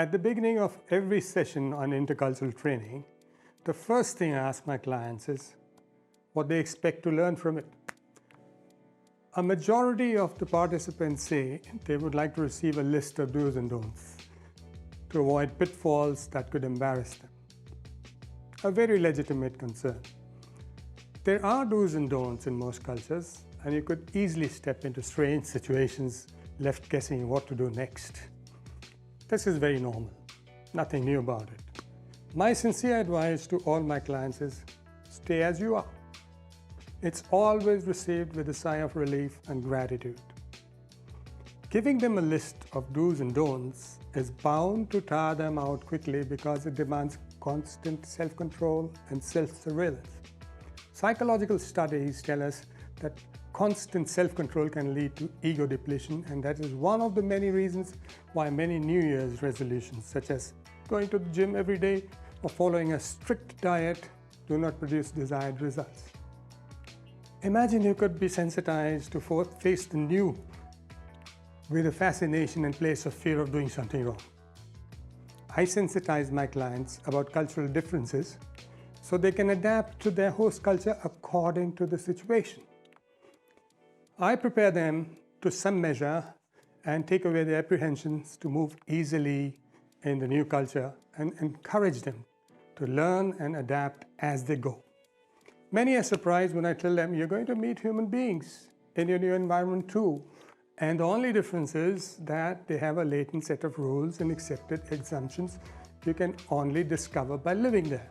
At the beginning of every session on intercultural training, the first thing I ask my clients is what they expect to learn from it. A majority of the participants say they would like to receive a list of do's and don'ts to avoid pitfalls that could embarrass them. A very legitimate concern. There are do's and don'ts in most cultures, and you could easily step into strange situations left guessing what to do next. This is very normal, nothing new about it. My sincere advice to all my clients is stay as you are. It's always received with a sigh of relief and gratitude. Giving them a list of do's and don'ts is bound to tire them out quickly because it demands constant self-control and self-surveillance. Psychological studies tell us that constant self-control can lead to ego depletion, and that is one of the many reasons why many New Year's resolutions, such as going to the gym every day or following a strict diet, do not produce desired results. Imagine you could be sensitized to face the new with a fascination in place of fear of doing something wrong. I sensitize my clients about cultural differences so they can adapt to their host culture according to the situation. I prepare them to some measure and take away their apprehensions to move easily in the new culture and encourage them to learn and adapt as they go. Many are surprised when I tell them you're going to meet human beings in your new environment too, and the only difference is that they have a latent set of rules and accepted assumptions you can only discover by living there.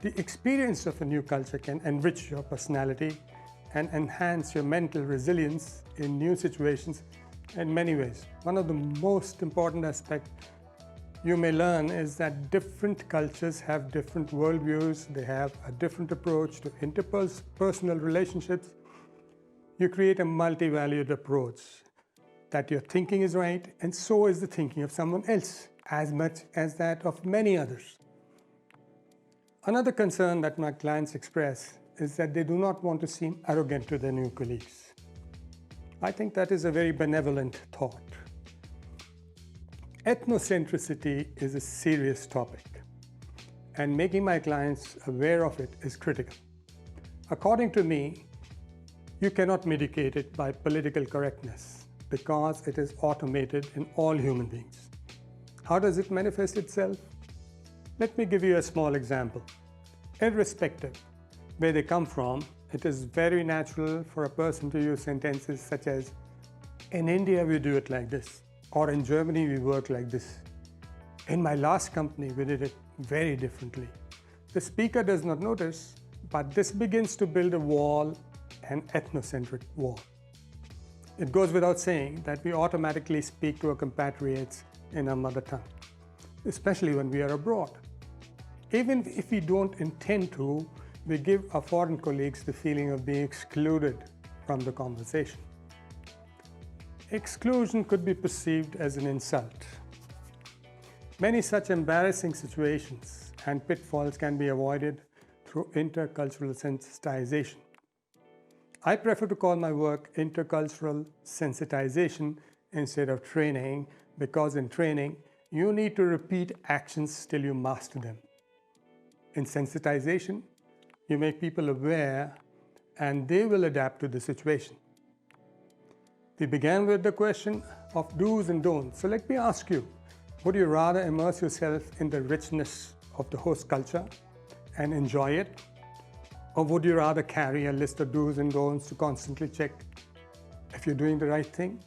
The experience of a new culture can enrich your personality and enhance your mental resilience in new situations in many ways. One of the most important aspects you may learn is that different cultures have different worldviews. They have a different approach to interpersonal relationships. You create a multi-valued approach that your thinking is right, and so is the thinking of someone else, as much as that of many others. Another concern that my clients express is that they do not want to seem arrogant to their new colleagues. I think that is a very benevolent thought. Ethnocentricity is a serious topic, and making my clients aware of it is critical. According to me, you cannot mitigate it by political correctness because it is automated in all human beings. How does it manifest itself? Let me give you a small example. Irrespective where they come from, it is very natural for a person to use sentences such as, "In India we do it like this," or "In Germany we work like this." "In my last company we did it very differently." The speaker does not notice, but this begins to build a wall, an ethnocentric wall. It goes without saying that we automatically speak to our compatriots in our mother tongue, especially when we are abroad. Even if we don't intend to, we give our foreign colleagues the feeling of being excluded from the conversation. Exclusion could be perceived as an insult. Many such embarrassing situations and pitfalls can be avoided through intercultural sensitization. I prefer to call my work intercultural sensitization instead of training, because in training, you need to repeat actions till you master them. In sensitization, you make people aware and they will adapt to the situation. We began with the question of do's and don'ts. So let me ask you, would you rather immerse yourself in the richness of the host culture and enjoy it? Or would you rather carry a list of do's and don'ts to constantly check if you're doing the right thing?